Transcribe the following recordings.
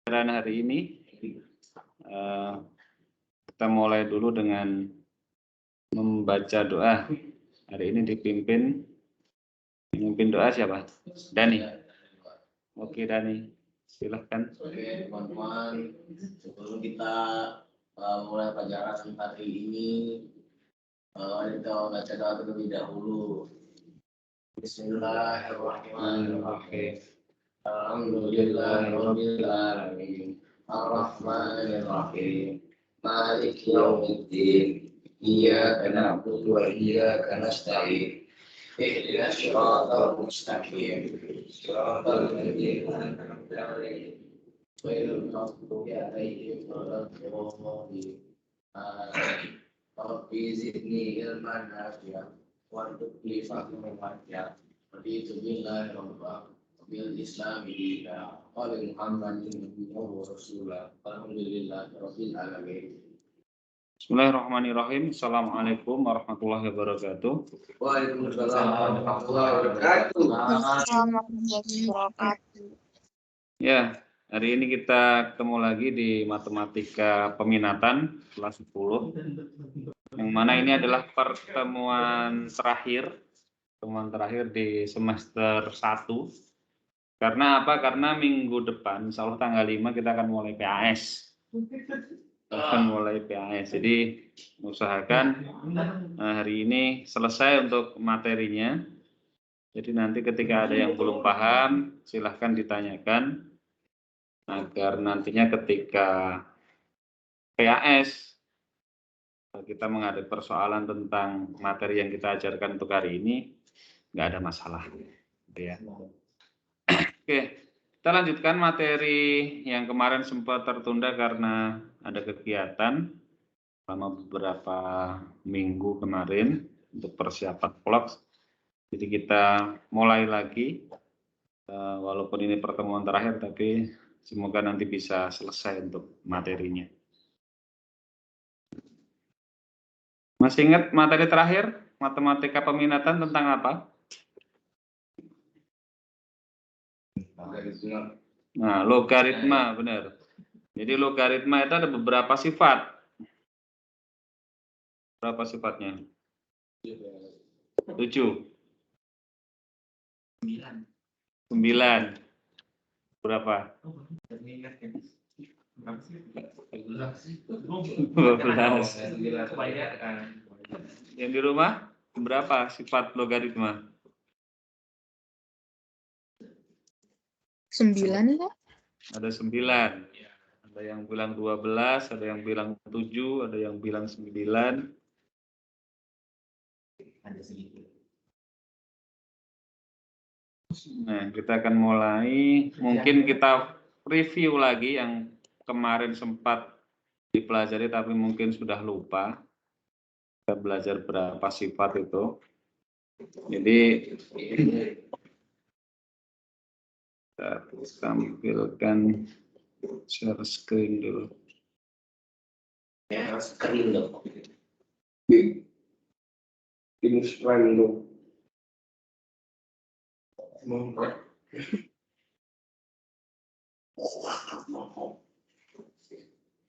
pembelajaran hari ini kita mulai dulu dengan membaca doa. Hari ini memimpin doa siapa? Dani. Oke Dani, silahkan. Oke teman-teman, sebelum kita mulai pelajaran hari ini, kita baca doa terlebih dahulu. Bismillahirrahmanirrahim. Alhamdulillahirabbil alamin. Arrahmanirrahim. Maliki yaumiddin. Iyyaka na'budu wa iyyaka nasta'in. Ihdinas siratal mustaqim. Siratal ladzina an'amta 'alaihim ghairil maghdubi 'alaihim waladdallin. Rabbi zidni ilman nafi'an warzuqni fahman nafi'an. Raditu billahi rabban bil islami dinan wa bi Muhammadin nabiyyan wa rasulan. Alhamdulillahi rabbil alamin. Bismillahirrahmanirrahim. Assalamualaikum warahmatullahi wabarakatuh. Waalaikumsalam warahmatullahi wabarakatuh. Ya, hari ini kita ketemu lagi di matematika peminatan kelas 10. Yang mana ini adalah pertemuan terakhir di semester 1. Karena apa? Karena minggu depan, insya Allah tanggal 5 kita akan mulai PAS. Jadi usahakan hari ini selesai untuk materinya. Jadi nanti ketika ada yang belum paham, silahkan ditanyakan agar nantinya ketika PAS kita menghadapi persoalan tentang materi yang kita ajarkan untuk hari ini nggak ada masalah. Ya. Oke. Kita lanjutkan materi yang kemarin sempat tertunda karena ada kegiatan selama beberapa minggu kemarin untuk persiapan vlog. Jadi kita mulai lagi, walaupun ini pertemuan terakhir, tapi semoga nanti bisa selesai untuk materinya. Masih ingat materi terakhir, matematika peminatan tentang apa? Nah, logaritma, benar. Jadi logaritma itu ada beberapa sifat. Berapa sifatnya? 7. 9. Berapa? 12. Yang di rumah berapa sifat logaritma? 9 Pak. Ada 9. Ada yang bilang 12, ada yang bilang 7, ada yang bilang 9. Nah, kita akan mulai. Mungkin kita review lagi yang kemarin sempat dipelajari tapi mungkin sudah lupa. Kita belajar berapa sifat itu. Jadi kita tampilkan share screen dulu. Ya, screen dong. Ini screen dulu.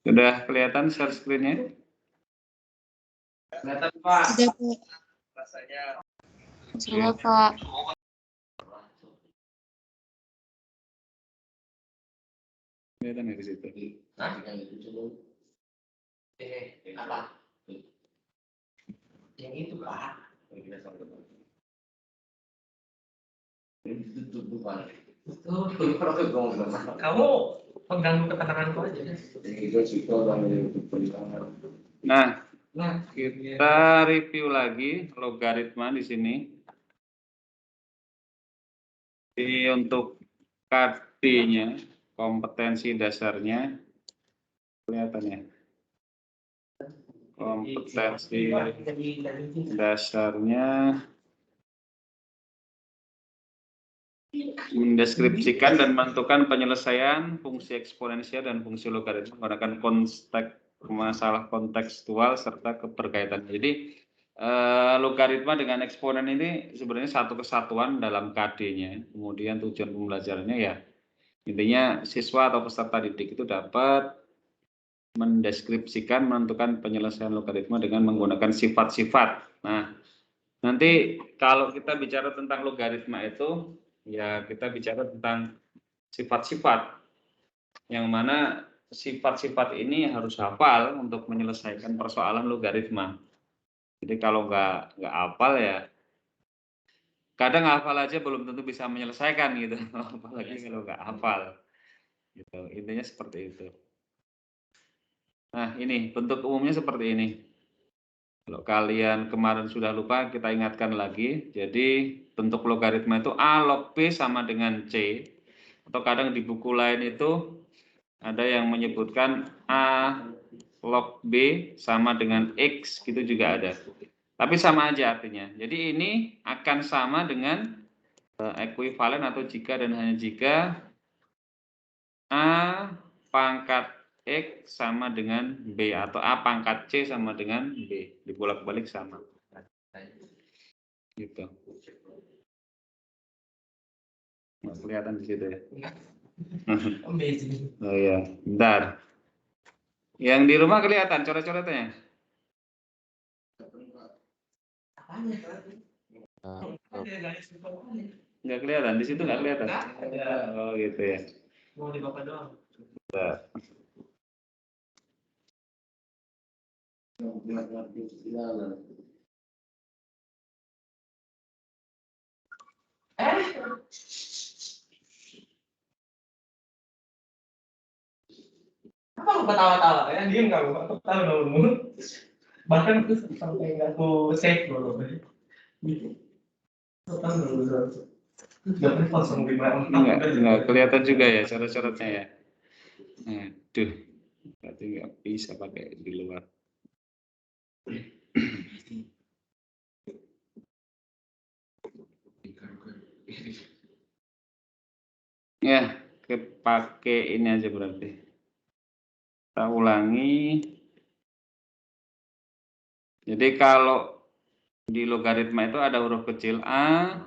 Sudah kelihatan share screen-nya? Kelihatan Pak. Sudah Pak. Rasanya. Sudah Pak. Kelihatan ya di situ. Nah, yang itu dulu. Apa? Yang itu Pak. Kamu pengganggu ketenanganku aja. Nah, kita review lagi logaritma di sini. Jadi untuk KD-nya, kompetensi dasarnya, kelihatan ya. Kompetensi dasarnya mendeskripsikan dan menentukan penyelesaian fungsi eksponensial dan fungsi logaritma menggunakan masalah kontekstual serta keberkaitan. Jadi logaritma dengan eksponen ini sebenarnya satu kesatuan dalam KD-nya. Kemudian tujuan pembelajarannya ya Intinya siswa atau peserta didik itu dapat mendeskripsikan, menentukan penyelesaian logaritma dengan menggunakan sifat-sifat. Nah, nanti kalau kita bicara tentang logaritma itu, ya kita bicara tentang sifat-sifat, yang mana sifat-sifat ini harus hafal untuk menyelesaikan persoalan logaritma. Jadi kalau nggak hafal ya, kadang hafal aja belum tentu bisa menyelesaikan gitu, apalagi kalau nggak hafal. Gitu. Intinya seperti itu. Nah, ini bentuk umumnya seperti ini. Kalau kalian kemarin sudah lupa, kita ingatkan lagi. Jadi bentuk logaritma itu A log B sama dengan C. Atau kadang di buku lain itu ada yang menyebutkan A log B sama dengan X, gitu juga ada. Tapi sama aja artinya. Jadi ini akan sama dengan ekuivalen atau jika dan hanya jika A pangkat X sama dengan B atau A pangkat C sama dengan B, dibolak-balik sama. Gitu. Nggak kelihatan di situ ya. Oh iya, bentar. Yang di rumah kelihatan coret-coretnya? Nggak kelihatan, di situ nggak kelihatan. Oh gitu ya. Mau di bapak doang. Bentar. Apa lu ketawa-tawa? Ya diem kamu, aku tahu dong. Bahkan aku sampai nggak aku save dulu. Tahu dulu. Nggak kelihatan juga ya coret-coretnya ya. Aduh, berarti nggak bisa pakai di luar. Ya, kepake ini aja berarti. Kita ulangi. Jadi kalau di logaritma itu ada huruf kecil A,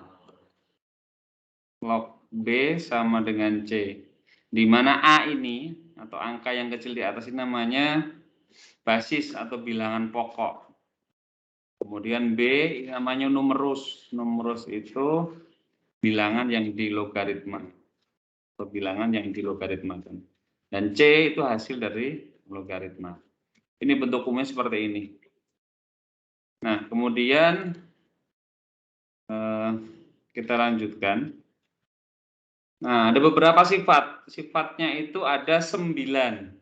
log B sama dengan C. Di mana A ini atau angka yang kecil di atas ini namanya basis atau bilangan pokok. Kemudian B ini namanya numerus. Numerus itu bilangan yang dilogaritma atau bilangan yang dilogaritmakan. Dan C itu hasil dari logaritma. Ini bentuk umumnya seperti ini. Nah, kemudian kita lanjutkan. Nah, ada beberapa sifat. Sifatnya itu ada 9.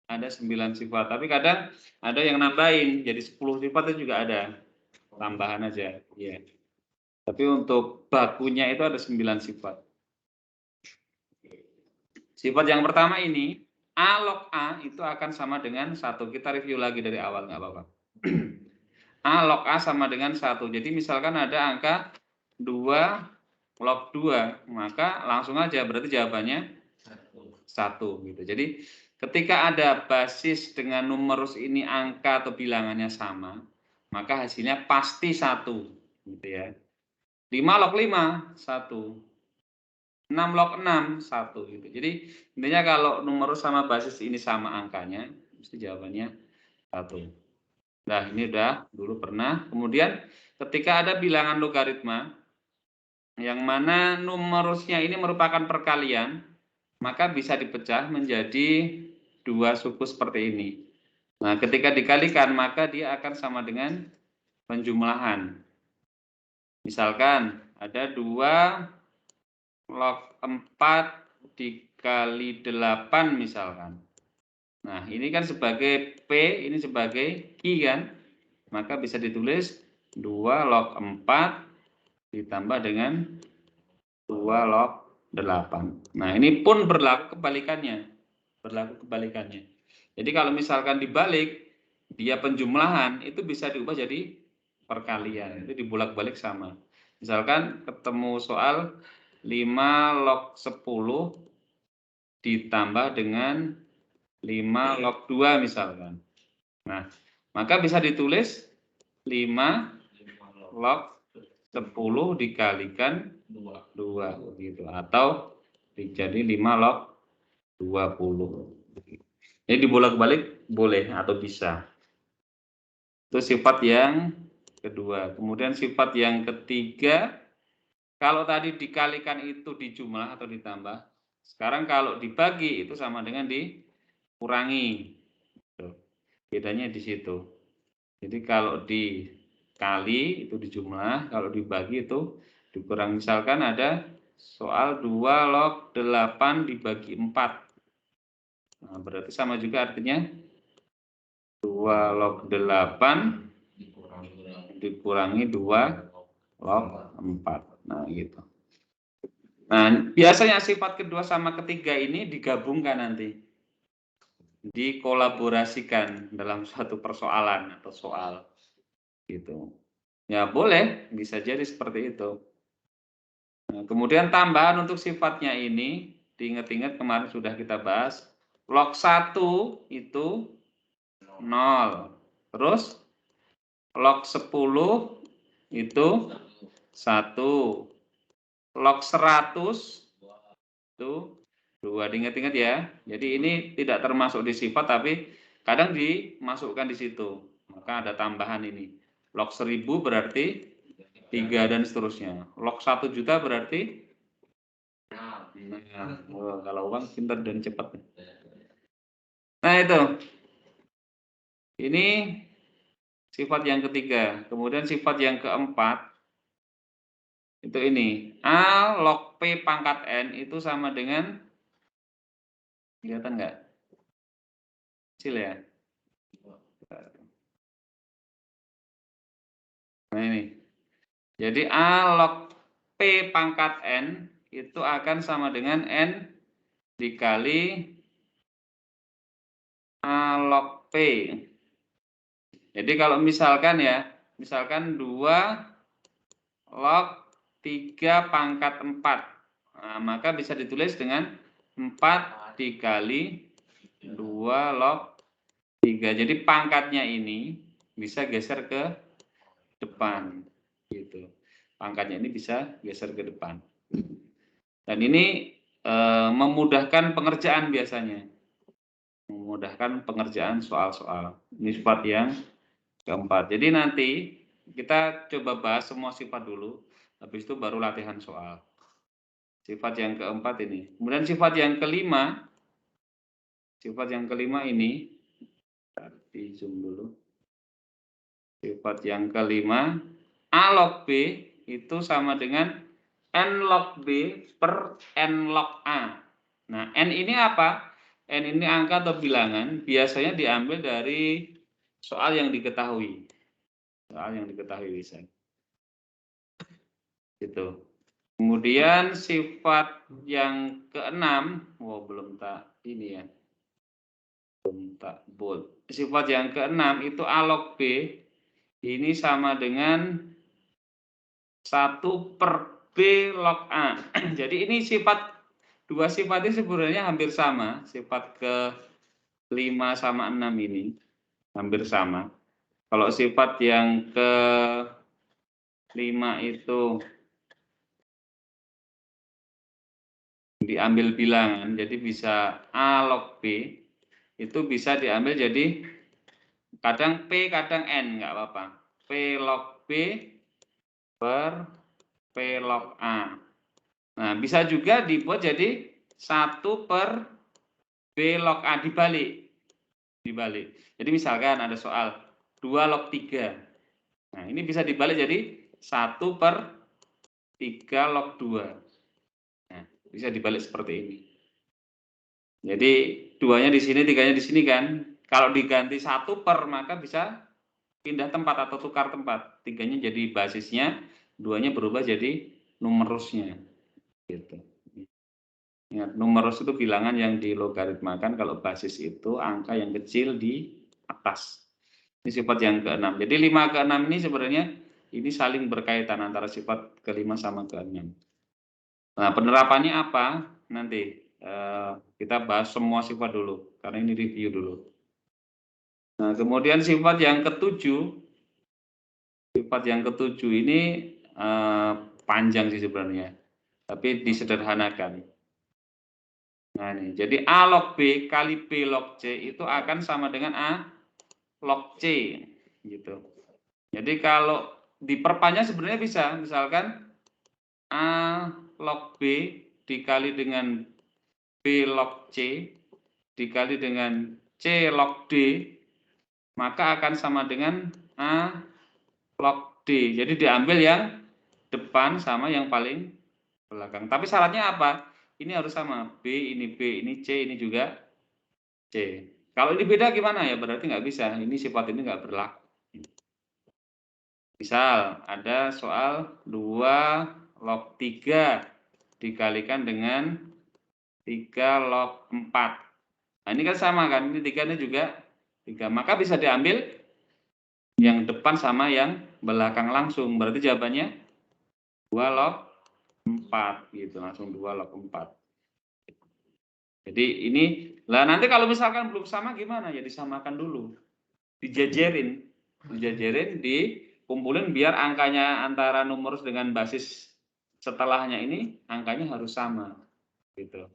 Ada 9 sifat. Tapi kadang ada yang nambahin. Jadi 10 sifat itu juga ada. Tambahan aja. Ya. Tapi untuk bakunya itu ada 9 sifat. Sifat yang pertama ini, A log A itu akan sama dengan 1. Kita review lagi dari awal, nggak apa-apa. A log A sama dengan 1. Jadi misalkan ada angka 2 log 2, maka langsung aja berarti jawabannya 1 gitu. Jadi ketika ada basis dengan numerus ini angka atau bilangannya sama, maka hasilnya pasti 1 gitu ya. 5 log 5 1. 6 log 6 1 gitu. Jadi intinya kalau numerus sama basis ini sama angkanya, mesti jawabannya 1. Nah, ini udah dulu pernah. Kemudian ketika ada bilangan logaritma yang mana numerusnya ini merupakan perkalian, maka bisa dipecah menjadi 2 suku seperti ini. Nah, ketika dikalikan maka dia akan sama dengan penjumlahan. Misalkan ada 2 log 4 dikali 8 misalkan. Nah, ini kan sebagai P, ini sebagai Q kan. Maka bisa ditulis 2 log 4 ditambah dengan 2 log 8. Nah, ini pun berlaku kebalikannya. Jadi kalau misalkan dibalik, dia penjumlahan, itu bisa diubah jadi perkalian. Itu dibolak-balik sama. Misalkan ketemu soal 5 log 10 ditambah dengan 5 log 2 misalkan. Nah, maka bisa ditulis 5 log 10 dikalikan 2 gitu. Atau Jadi 5 log 20. Jadi dibolak-balik boleh atau bisa. Itu sifat yang kedua. Kemudian sifat yang ketiga, kalau tadi dikalikan itu dijumlah atau ditambah. Sekarang kalau dibagi itu sama dengan dikurangi. Bedanya di situ. Jadi kalau dikali itu dijumlah, kalau dibagi itu dikurangi. Misalkan ada soal 2 log 8 dibagi 4. Nah, berarti sama juga artinya 2 log 8 dikurangi 2 log 4. Nah, gitu. Nah, biasanya sifat kedua sama ketiga ini digabungkan nanti. Dikolaborasikan dalam suatu persoalan atau soal. Gitu. Ya, boleh, bisa jadi seperti itu. Nah, kemudian tambahan untuk sifatnya ini, diingat-ingat kemarin sudah kita bahas, log 1 itu 0. Terus log 10 itu 1. Log 100 itu 2. Diingat-ingat ya. Jadi ini tidak termasuk di sifat tapi kadang dimasukkan di situ. Maka ada tambahan ini. Log 1000 berarti 3 dan seterusnya. Log 1 juta berarti kalau uang pintar dan cepat. Nah, itu. Ini sifat yang ketiga. Kemudian sifat yang keempat itu ini. A log P pangkat N itu sama dengan, kelihatan nggak? Kecil ya. Nah, ini. Jadi A log P pangkat N itu akan sama dengan N dikali A log P. Jadi kalau misalkan ya, misalkan 2 log 3 pangkat 4. Nah, maka bisa ditulis dengan 4 dikali 2 log 3. Jadi pangkatnya ini bisa geser ke depan. Gitu. Pangkatnya ini bisa geser ke depan. Dan ini memudahkan pengerjaan biasanya. Memudahkan pengerjaan soal-soal. Ini sifat yang keempat. Jadi nanti kita coba bahas semua sifat dulu. Habis itu baru latihan soal. Sifat yang keempat ini. Kemudian sifat yang kelima. Sifat yang kelima ini. Di zoom dulu. Sifat yang kelima. A log B itu sama dengan N log B per N log A. Nah, N ini apa? N ini angka atau bilangan. Biasanya diambil dari soal yang diketahui. Soal yang diketahui bisa. Gitu. Kemudian sifat yang keenam, belum tak ini ya, belum tak bold. Sifat yang keenam itu A log B ini sama dengan 1 per B log A. Jadi ini dua sifat ini sebenarnya hampir sama. Sifat ke 5 sama 6 ini hampir sama. Kalau sifat yang ke 5 itu diambil bilangan, jadi bisa A log B itu bisa diambil jadi kadang P kadang N, nggak apa-apa. P log B per P log A. Nah, bisa juga dibuat jadi 1 per B log A, dibalik. Jadi misalkan ada soal 2 log 3. Nah, ini bisa dibalik jadi 1 per 3 log 2. Nah, bisa dibalik seperti ini. Jadi 2-nya di sini, 3-nya di sini kan. Kalau diganti 1 per, maka bisa pindah tempat atau tukar tempat. 3-nya jadi basisnya, 2-nya berubah jadi numerusnya. Gitu. Ingat, numerus itu bilangan yang dilogaritmakan, kalau basis itu angka yang kecil di atas. Ini sifat yang ke-6. Jadi 5 ke 6 ini sebenarnya ini saling berkaitan antara sifat ke-5 sama ke-6. Nah, penerapannya apa? Nanti kita bahas semua sifat dulu, karena ini review dulu. Nah, kemudian sifat yang ke-7. Sifat yang ke-7 ini panjang sih sebenarnya, tapi disederhanakan. Nah ini, jadi A log B kali B log C itu akan sama dengan A log C, gitu. Jadi kalau diperpanjang sebenarnya bisa, misalkan A log B dikali dengan B log C dikali dengan C log D, maka akan sama dengan A log D. Jadi diambil yang depan sama yang paling belakang. Tapi syaratnya apa? Ini harus sama. B, ini C, ini juga C. Kalau ini beda gimana ya? Berarti nggak bisa. Ini sifat ini nggak berlaku. Misal ada soal 2 log 3 dikalikan dengan 3 log 4. Nah ini kan sama kan? Ini 3 ini juga 3. Maka bisa diambil yang depan sama yang belakang langsung. Berarti jawabannya 2 log 4 gitu. Langsung 2 log 4. Jadi ini, lah nanti kalau misalkan belum sama gimana? Ya disamakan dulu. Dijajarin, dikumpulin biar angkanya antara numerus dengan basis setelahnya ini angkanya harus sama. Gitu.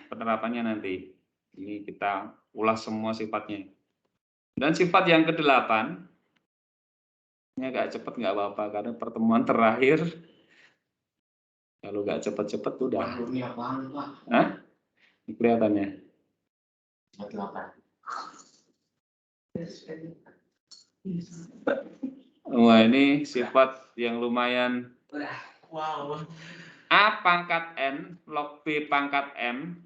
Penerapannya nanti. Ini kita ulas semua sifatnya. Dan sifat yang ke-8, ini agak cepat nggak apa-apa karena pertemuan terakhir. Kalau nggak cepat-cepat udah. Hah? Ini kelihatannya. Wah ini sifat yang lumayan. Wow. A pangkat N log B pangkat M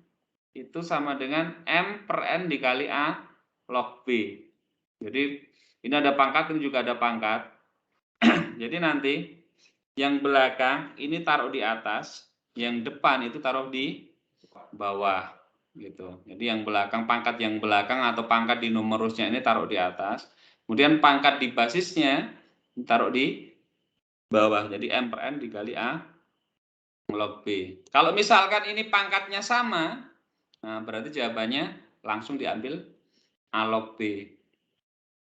itu sama dengan M per N dikali A log B. Jadi ini ada pangkat, ini juga ada pangkat. Jadi nanti yang belakang ini taruh di atas, yang depan itu taruh di bawah gitu. Jadi yang belakang, pangkat yang belakang atau pangkat di numerusnya ini taruh di atas. Kemudian pangkat di basisnya taruh di bawah. Jadi M per N dikali A log B. Kalau misalkan ini pangkatnya sama, nah berarti jawabannya langsung diambil A log B.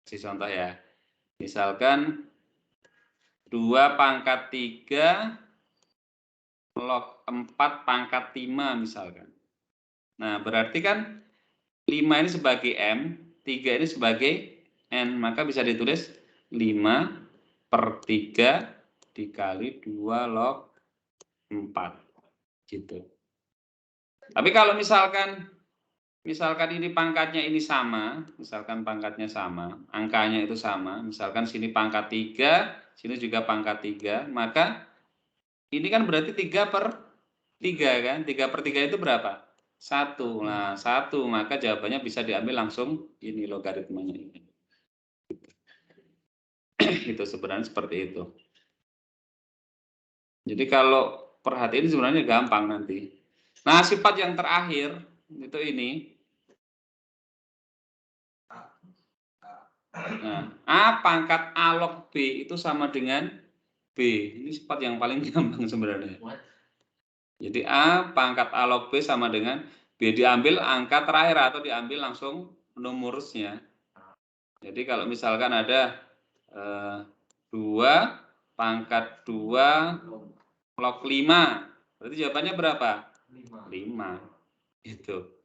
Kasih contoh ya. Misalkan 2 pangkat 3 log 4 pangkat 5 misalkan. Nah, berarti kan 5 ini sebagai M, 3 ini sebagai N. Maka bisa ditulis 5 per 3 dikali 2 log 4. Gitu. Tapi kalau misalkan ini pangkatnya ini sama, misalkan pangkatnya sama, angkanya itu sama, misalkan sini pangkat 3, sini juga pangkat 3, maka ini kan berarti 3 per 3 kan? 3 per 3 itu berapa? 1. Nah, 1, maka jawabannya bisa diambil langsung ini logaritmanya ini. Itu sebenarnya seperti itu. Jadi kalau perhatiin sebenarnya gampang nanti. Nah, sifat yang terakhir itu ini. Nah, A pangkat A log B itu sama dengan B. Ini sifat yang paling gampang sebenarnya. Jadi A pangkat A log B sama dengan B. Diambil angka terakhir atau diambil langsung numerusnya. Jadi kalau misalkan ada 2 pangkat 2 log 5. Berarti jawabannya berapa? 5. Gitu.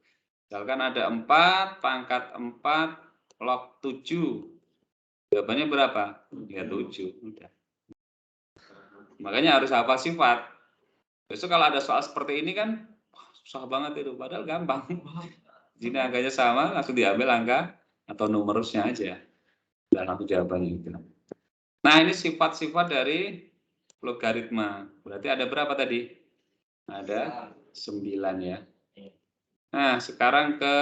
Misalkan ada 4 pangkat 4 log 7. Jawabannya berapa? Ya 7. Udah. Makanya harus hafal sifat. Besok kalau ada soal seperti ini kan susah banget itu. Padahal gampang. Jadi angkanya sama, langsung diambil angka atau numerusnya aja. Dan langsung jawabannya itu. Nah ini sifat-sifat dari logaritma. Berarti ada berapa tadi? Ada 9 ya. Nah sekarang ke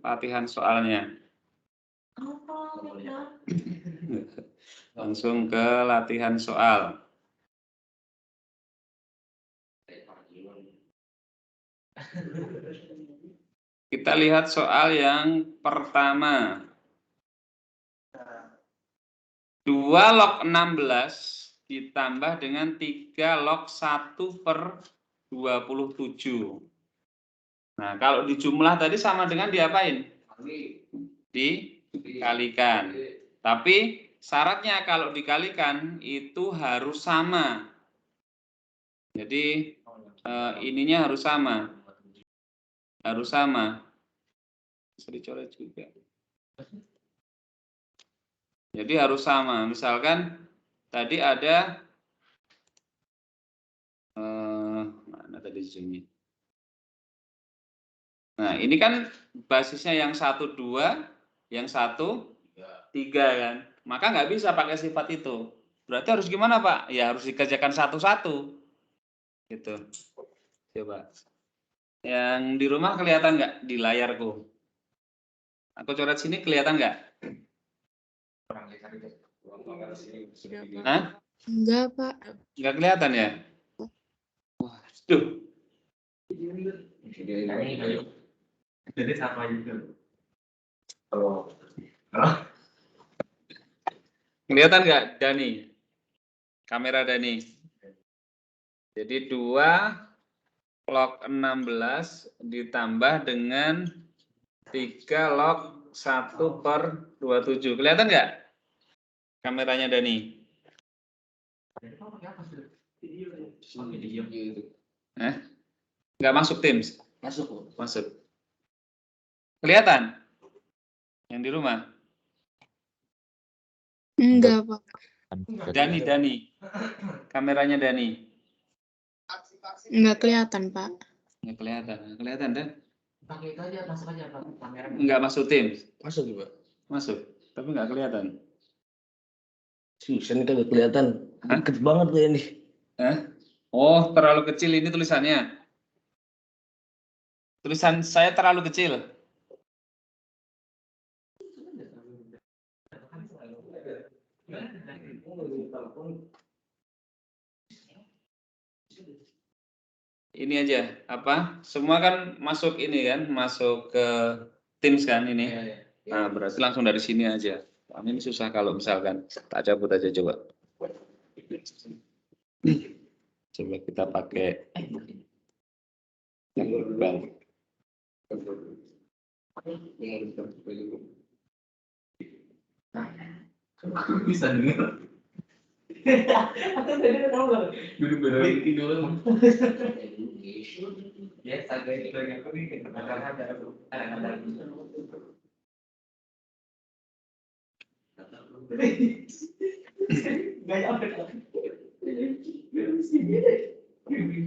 latihan soalnya. Langsung ke latihan soal. Kita lihat soal yang pertama. 2 log 16 ditambah dengan 3 log 1 per 27. Nah, kalau di jumlah tadi sama dengan diapain? Dikalikan. Tapi syaratnya kalau dikalikan itu harus sama. Jadi ininya harus sama. harus sama. Bisa dicoret juga. Jadi harus sama. Misalkan tadi ada mana tadi zoomnya? Nah, ini kan basisnya yang 1, 2, yang 1, 3 kan. Maka nggak bisa pakai sifat itu. Berarti harus gimana, Pak? Ya harus dikerjakan satu-satu. Gitu. Coba. Yang di rumah kelihatan nggak di layarku? Aku coret sini kelihatan nggak? Hah? Enggak, Pak. Nggak kelihatan ya? Waduh. Jadi sama juga. Kelihatan nggak, Dani? Kamera Dani. Jadi 2 log 16 ditambah dengan 3 log 1/27. Kelihatan nggak kameranya Dani? Nggak masuk Teams? Masuk. Masuk. Kelihatan? Yang di rumah? Enggak, Pak. Dani. Kameranya Dani. Enggak kelihatan, Pak. Nggak kelihatan. Kelihatan, Dan? Pakai itu aja, masuk aja Pak, kamera. Nggak masuk Teams? Masuk juga. Masuk. Tapi nggak kelihatan. Susah nih kagak kelihatan. Deket banget kayak ini. Oh, terlalu kecil ini tulisannya. Tulisan saya terlalu kecil. Ini aja, apa? Semua kan masuk ini kan, masuk ke Teams kan ini. Nah, berarti langsung dari sini aja. Ini susah kalau misalkan tak cabut aja coba. Coba kita pakai yang berbang. Bisa dengar. Atau tadi tahu nggak? Duduk tidur. Ya, sampai itu yang aku bikin. Karena ada.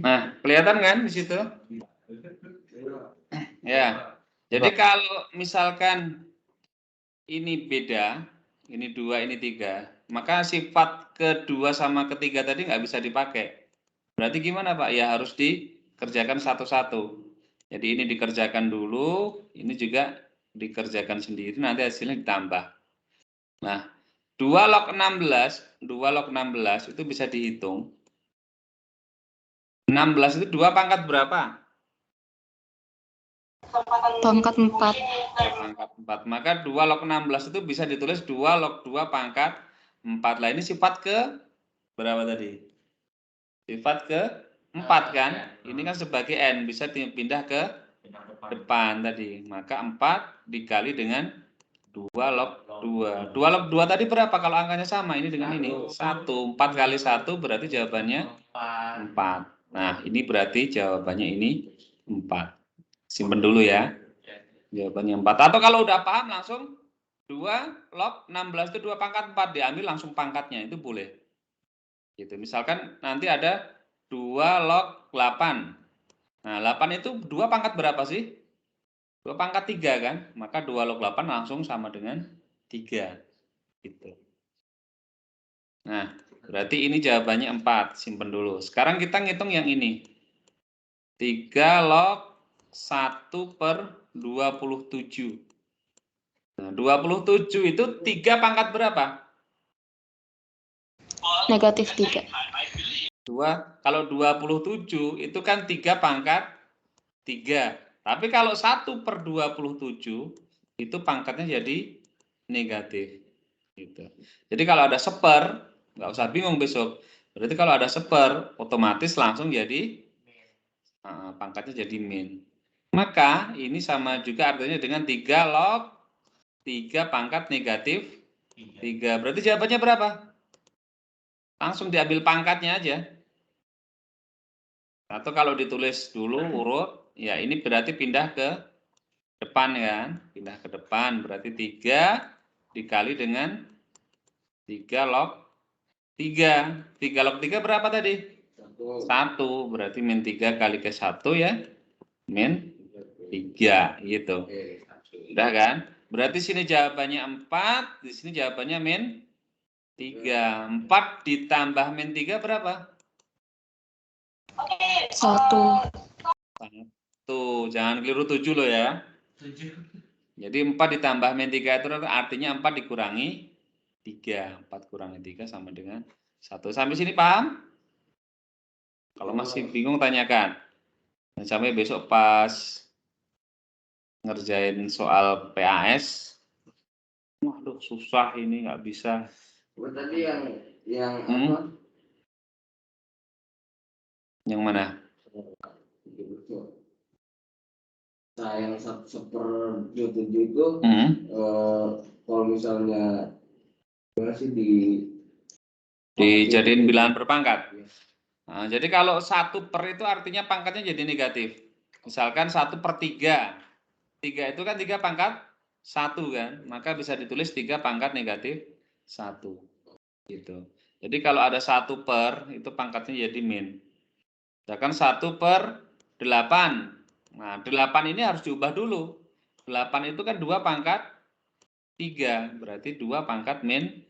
Nah, kelihatan kan di situ? Ya. Jadi kalau misalkan ini beda, ini 2, ini 3, maka sifat kedua sama ketiga tadi nggak bisa dipakai. Berarti gimana, Pak? Ya harus dikerjakan satu-satu. Jadi ini dikerjakan dulu, ini juga dikerjakan sendiri, nanti hasilnya ditambah. Nah, 2 log 16 itu bisa dihitung. 16 itu 2 pangkat berapa? Pangkat 4. Pangkat 4. Maka 2 log 16 itu bisa ditulis 2 log 2 pangkat 4. Lah ini sifat ke berapa tadi? Sifat ke 4 kan? Ini kan sebagai N, bisa dipindah ke depan tadi. Maka 4 dikali dengan 2 log 2. 2 log 2 tadi berapa kalau angkanya sama? Ini dengan ini. 1. 4 kali 1 berarti jawabannya 4. Nah, ini berarti jawabannya ini 4. Simpen dulu ya. Jawabannya 4. Atau kalau udah paham langsung 2 log 16 itu 2 pangkat 4. Diambil langsung pangkatnya, itu boleh. Gitu. Misalkan nanti ada 2 log 8. Nah, 8 itu 2 pangkat berapa sih? 2 pangkat 3 kan? Maka 2 log 8 langsung sama dengan 3. Gitu. Nah, berarti ini jawabannya 4. Simpen dulu. Sekarang kita ngitung yang ini. 3 log 1/27. Nah, 27 itu 3 pangkat berapa? Negatif 3. 2. Kalau 27 itu kan 3 pangkat 3. Tapi kalau 1/27 itu pangkatnya jadi negatif. Gitu. Jadi kalau ada seper, nggak usah bingung besok. Berarti kalau ada seper, otomatis langsung jadi pangkatnya jadi min. Maka ini sama juga artinya dengan 3 log 3 pangkat negatif 3. Berarti jawabannya berapa? Langsung diambil pangkatnya aja. Atau kalau ditulis dulu urut Ya, ini berarti pindah ke depan kan? Pindah ke depan berarti 3 dikali dengan 3 log 3. 3 log 3 berapa tadi? 1. Berarti min 3 kali ke 1 ya. Min 3 gitu. Udah kan? Berarti sini jawabannya 4, di sini jawabannya min 3. 4 ditambah min 3 berapa? 1. Tuh, jangan keliru 7 loh ya. Jadi 4 ditambah min 3 itu artinya 4 dikurangi 3. 4 kurangi 3 sama dengan 1. Sampai sini paham? Kalau masih bingung tanyakan. Dan sampai besok pas ngerjain soal PAS. Waduh, susah ini nggak bisa. Tadi yang apa? Yang mana? Nah, yang 1/27 itu kalau misalnya masih dijadiin bilangan berpangkat. Nah, jadi kalau 1/, itu artinya pangkatnya jadi negatif. Misalkan 1/3. 3 itu kan 3 pangkat 1 kan, maka bisa ditulis 3 pangkat negatif 1. Gitu. Jadi kalau ada 1/, itu pangkatnya jadi min. Misalkan 1/8. Nah, 8 ini harus diubah dulu. 8 itu kan 2 pangkat 3. Berarti 2 pangkat min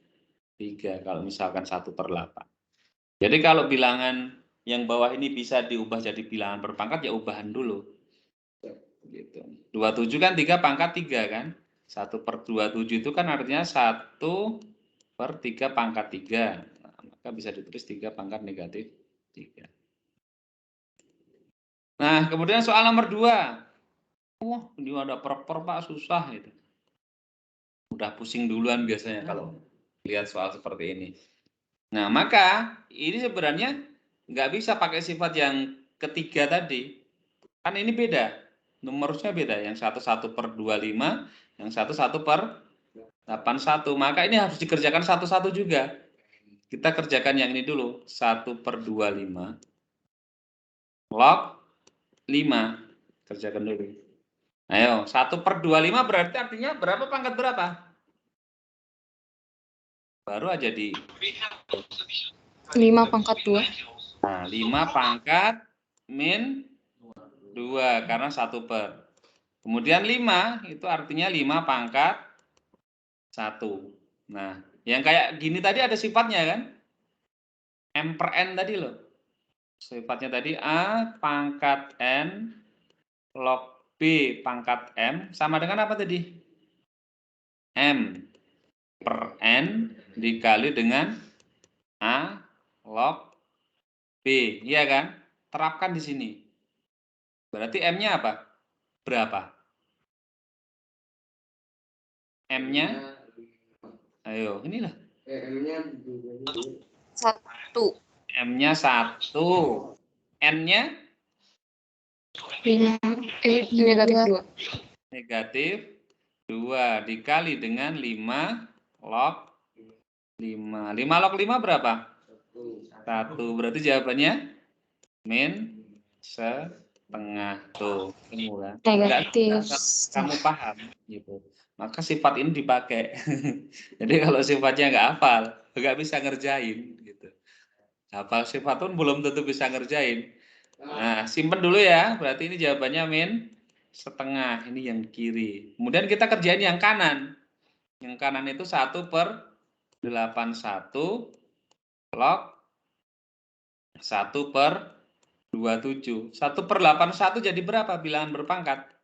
3 kalau misalkan 1/8. Jadi kalau bilangan yang bawah ini bisa diubah jadi bilangan berpangkat, ya ubahan dulu. Gitu. 27 kan 3 pangkat 3 kan. 1/27 itu kan artinya 1/3 pangkat 3. Nah, maka bisa ditulis 3 pangkat negatif 3. Nah, kemudian soal nomor 2. Wah, ini ada per Pak, susah itu. Udah pusing duluan biasanya kalau lihat soal seperti ini. Nah, maka ini sebenarnya nggak bisa pakai sifat yang ketiga tadi. Kan ini beda. Numerusnya beda. Yang 1/25, yang 1/81. Maka ini harus dikerjakan satu-satu juga. Kita kerjakan yang ini dulu. 1/25 log 5. Kerjakan dulu. Ayo, 1/25 berarti artinya berapa pangkat berapa? Baru aja di 5 pangkat 2. Nah, 5 pangkat min 2 karena 1/. Kemudian 5 itu artinya 5 pangkat 1. Nah, yang kayak gini tadi ada sifatnya kan? M per N tadi loh. Sifatnya tadi A pangkat N log B pangkat M sama dengan apa tadi? M per N dikali dengan A log B. Iya kan? Terapkan di sini. Berarti M-nya apa? Berapa? M-nya? Ayo, inilah. M-nya 1. M-nya 1. N-nya? Negatif 2. Negatif 2 dikali dengan 5 log 5. 5 log 5 berapa? 1. Berarti jawabannya min setengah. Tuh, ketemu kan? Negatif. Kamu paham gitu. Maka sifat ini dipakai. Jadi kalau sifatnya nggak hafal, nggak bisa ngerjain gitu. Hafal sifat pun belum tentu bisa ngerjain. Nah, simpen dulu ya. Berarti ini jawabannya min setengah. Ini yang kiri. Kemudian kita kerjain yang kanan. Yang kanan itu 1/81 log 1/27. 1/81 jadi berapa bilangan berpangkat?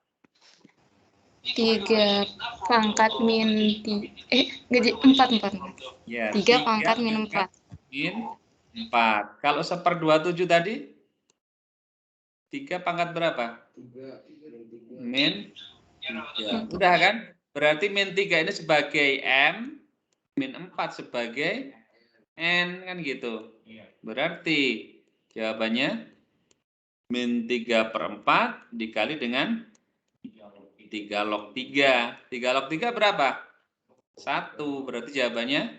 3 pangkat min 4. Ya, 3 pangkat min 4. Min 4. Kalau 1/27 tadi? 3 pangkat berapa? Min 3. Udah kan? Berarti min 3 ini sebagai M, min 4 sebagai N, kan gitu. Berarti jawabannya min 3/4 dikali dengan 3 log 3. 3 log 3 berapa? 1. Berarti jawabannya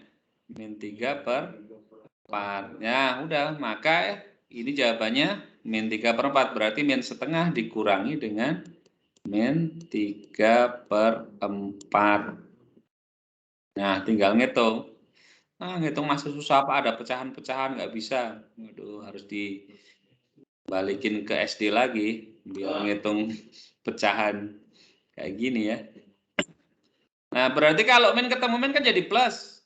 min 3/4. Ya, udah. Maka ini jawabannya min 3/4. Berarti min setengah dikurangi dengan min 3/4. Nah, tinggal ngitung. Nah, ngitung masih susah apa? Ada pecahan-pecahan nggak bisa. Waduh, harus dibalikin ke SD lagi biar ngitung pecahan kayak gini ya. Nah, berarti kalau min ketemu min kan jadi plus.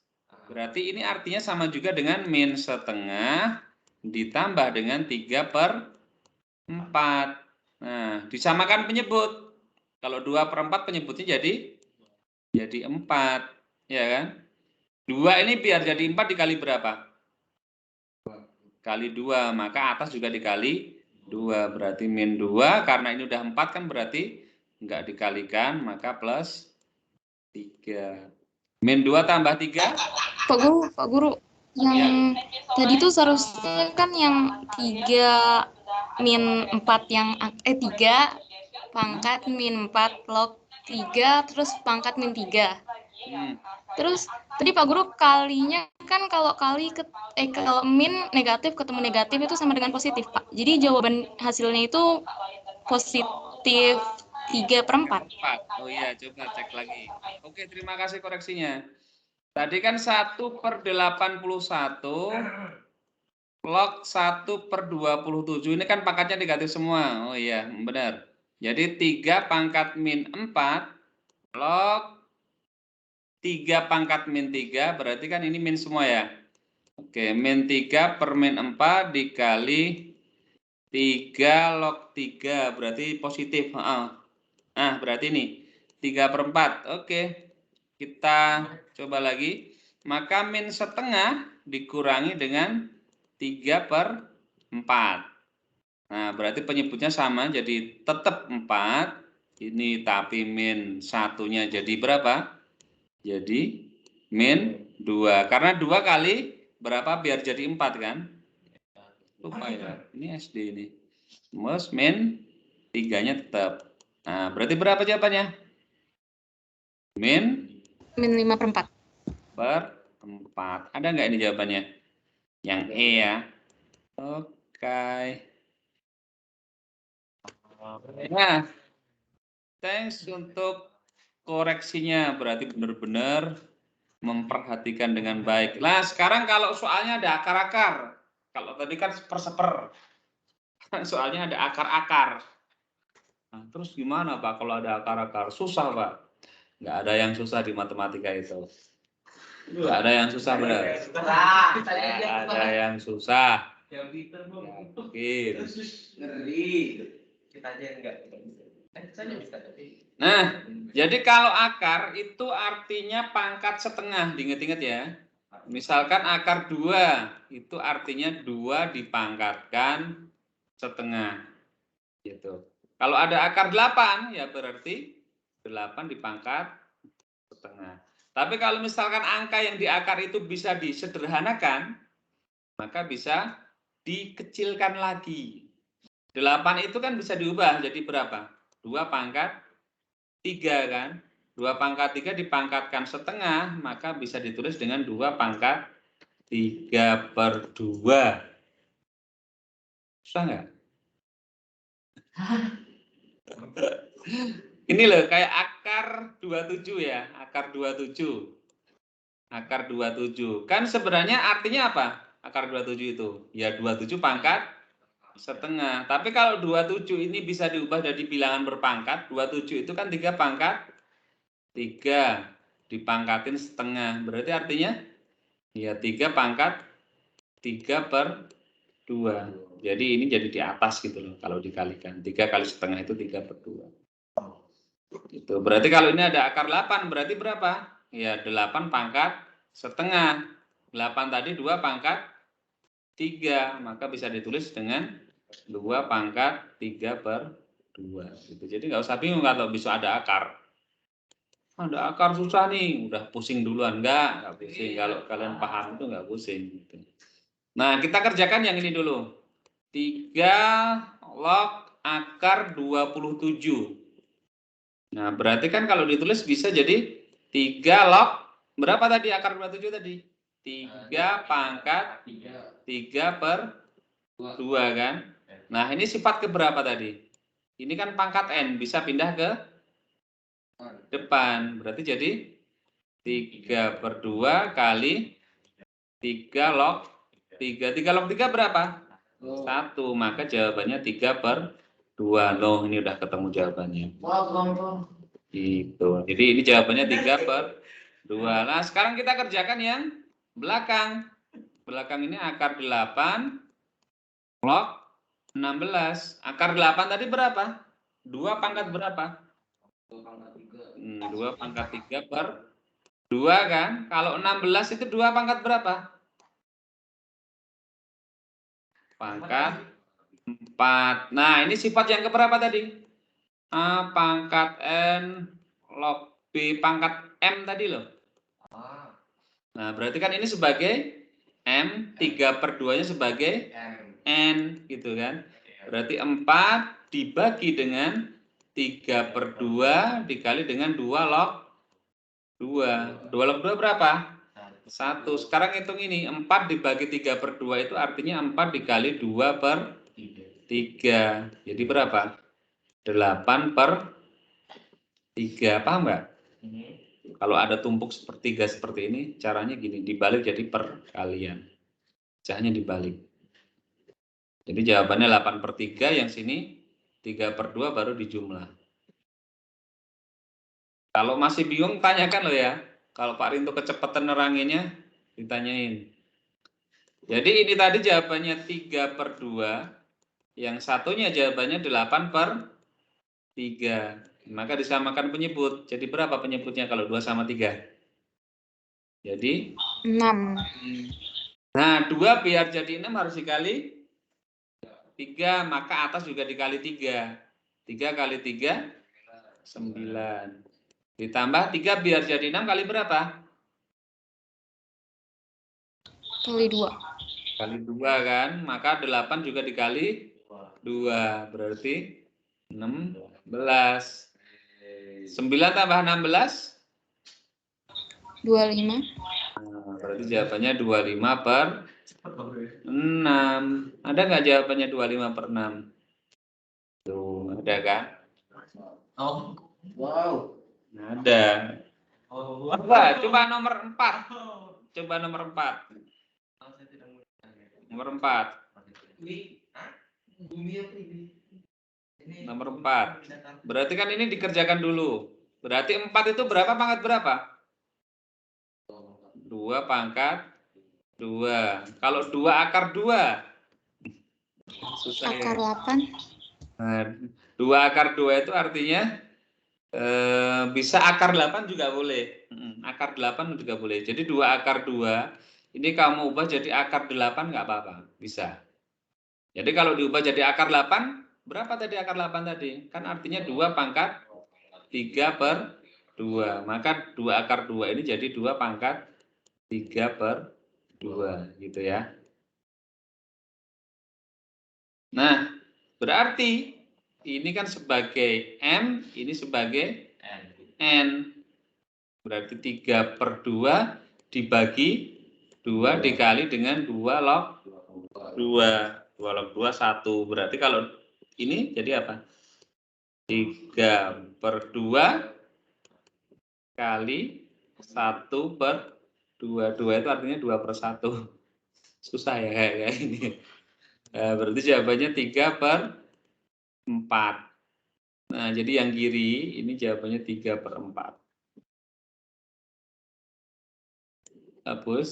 Berarti ini artinya sama juga dengan min setengah ditambah dengan 3/4. Nah, disamakan penyebut. Kalau 2/4 penyebutnya jadi 4, ya kan? 2 ini biar jadi 4 dikali berapa? Kali 2, maka atas juga dikali 2. Berarti min 2, karena ini udah 4 kan berarti enggak dikalikan, maka plus 3. Min 2 tambah 3? Pak Guru, yang tadi tuh seharusnya kan yang 3 min 4 yang 3 pangkat min 4 log 3 terus pangkat min 3. Terus tadi Pak Guru kalinya kan kalau kalau min negatif ketemu negatif itu sama dengan positif, Pak. Jadi jawaban hasilnya itu positif 3/4. Oh iya, coba cek lagi. Oke, terima kasih koreksinya. Tadi kan 1/81 log 1/27. Ini kan pangkatnya negatif semua. Oh iya, benar. Jadi 3 pangkat min 4 log 3 pangkat min 3, berarti kan ini min semua ya. Oke, min 3 per min 4 dikali 3 log 3, berarti positif. Nah, berarti ini 3/4. Oke, kita coba lagi. Maka min setengah dikurangi dengan 3/4. Nah, berarti penyebutnya sama, jadi tetap 4. Ini tapi min satunya jadi berapa? Jadi min 2. Karena 2 kali berapa biar jadi 4 kan? Lupa ya, ini SD ini. Terus min 3-nya tetap. Nah, berarti berapa jawabannya? Min 5/4. per 4. Ada nggak ini jawabannya? Yang E ya. Oke. Nah, thanks untuk koreksinya. Berarti benar-benar memperhatikan dengan baik. Nah, sekarang kalau soalnya ada akar-akar. Kalau tadi kan seper-seper. Soalnya ada akar-akar. Nah, terus gimana Pak kalau ada akar-akar? Susah Pak. Nggak ada yang susah di matematika itu. Nggak ada yang susah benar. Nggak ada yang susah. Yakin. Ngeri. Kita aja enggak. Nah, jadi kalau akar itu artinya pangkat setengah. Diingat-ingat ya. Misalkan akar 2, itu artinya 2 dipangkatkan setengah. Gitu. Kalau ada akar 8, ya berarti 8 dipangkat setengah. Tapi kalau misalkan angka yang di akar itu bisa disederhanakan, maka bisa dikecilkan lagi. 8 itu kan bisa diubah jadi berapa? 2 pangkat 3 kan? 2 pangkat 3 dipangkatkan setengah, maka bisa ditulis dengan 2 pangkat 3/2. Susah nggak? Ini loh kayak akar 27 ya, akar 27. Akar 27. Kan sebenarnya artinya apa? Akar 27 itu. Ya 27 pangkat setengah. Tapi kalau 27 ini bisa diubah jadi bilangan berpangkat, 27 itu kan 3 pangkat 3 dipangkatin setengah. Berarti artinya ya 3 pangkat 3/2. Jadi ini jadi di atas gitu loh kalau dikalikan. 3 kali setengah itu 3/2. Gitu. Berarti kalau ini ada akar 8 berarti berapa? Ya 8 pangkat setengah. 8 tadi 2 pangkat 3. Maka bisa ditulis dengan 2 pangkat 3/2. Gitu. Jadi nggak usah bingung kalau bisa ada akar. Ada akar susah nih, udah pusing duluan. Nggak pusing. Kalau kalian paham itu nggak pusing. Gitu. Nah, kita kerjakan yang ini dulu. 3 log akar 27. Nah, berarti kan kalau ditulis bisa jadi 3 log, berapa tadi akar 27 tadi? 3 pangkat 3/2 kan? Nah, ini sifat keberapa tadi? Ini kan pangkat N, bisa pindah ke depan. Berarti jadi 3/2 kali 3 log 3. 3 log 3 berapa? 1. Maka jawabannya 3/2. Loh, ini udah ketemu jawabannya. Gitu. Jadi ini jawabannya 3/2. Nah, sekarang kita kerjakan yang belakang. Belakang ini akar 8 log 16. Akar 8 tadi berapa? 2 pangkat berapa? 2 pangkat 3/2 kan? Kalau 16 itu 2 pangkat berapa? Pangkat 4. Nah, ini sifat yang keberapa tadi? A pangkat N log B pangkat M tadi loh. Nah, berarti kan ini sebagai M, 3/2-nya sebagai N, gitu kan. Berarti 4 dibagi dengan 3/2 dikali dengan 2 log 2. 2 log 2 berapa? 1. Sekarang hitung ini, 4 dibagi 3/2 itu artinya 4 dikali 2/3. Jadi berapa? 8/3. Paham nggak? Kalau ada tumpuk sepertiga seperti ini, caranya gini, dibalik jadi perkalian. Caranya dibalik. Jadi jawabannya 8/3, yang sini 3/2 baru dijumlah. Kalau masih bingung, tanyakan loh ya. Kalau Pak Rinto kecepatan neranginnya, ditanyain. Jadi ini tadi jawabannya 3/2, yang satunya jawabannya 8/3. Maka disamakan penyebut. Jadi berapa penyebutnya kalau 2 sama 3? Jadi 6. Nah, 2 biar jadi 6 harus dikali 3, maka atas juga dikali 3. 3 kali 3, 9. Ditambah 3 biar jadi 6 kali berapa? Kali 2. Kali 2 kan, maka 8 juga dikali 2, berarti 16. 9 tambah 16? 25. Nah, berarti jawabannya 25/6. Ada nggak jawabannya 25/6? Tuh, ada kan? Oh, wow. Ada. Coba nomor 4. Coba nomor 4. Nomor 4. Nomor 4. Berarti kan ini dikerjakan dulu. Berarti 4 itu berapa pangkat berapa? 2 pangkat 2. Kalau 2 akar 2. Susah ya. Akar 8. Nah, 2 akar 2 itu artinya bisa akar 8 juga boleh. Akar 8 juga boleh. Jadi 2 akar 2 ini kamu ubah jadi akar 8 nggak apa-apa. Bisa. Jadi kalau diubah jadi akar 8, berapa tadi akar 8 tadi? Kan artinya 2 pangkat 3/2. Maka 2 akar 2 ini jadi 2 pangkat 3/2 gitu ya. Nah, berarti ini kan sebagai M, ini sebagai N. Berarti 3/2 dibagi 2 dikali dengan 2 log 2. 2 log 2, 1. Berarti kalau ini jadi apa? 3/2 kali 1/2. 2 itu artinya 2/1. Susah ya kayak ini. Berarti jawabannya 3/4. Nah, jadi yang kiri ini jawabannya 3/4. Hapus.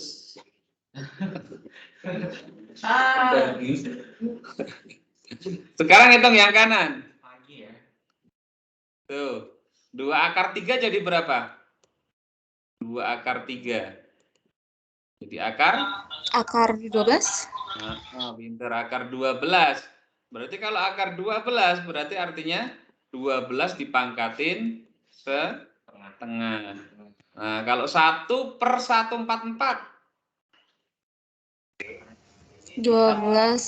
Sekarang hitung yang kanan. Tuh. 2 akar 3 jadi berapa? 2 akar 3. Jadi akar? Akar 12. Nah, pinter, akar 12. Berarti kalau akar 12 berarti artinya 12 dipangkatin setengah. Nah, kalau 1/144. 12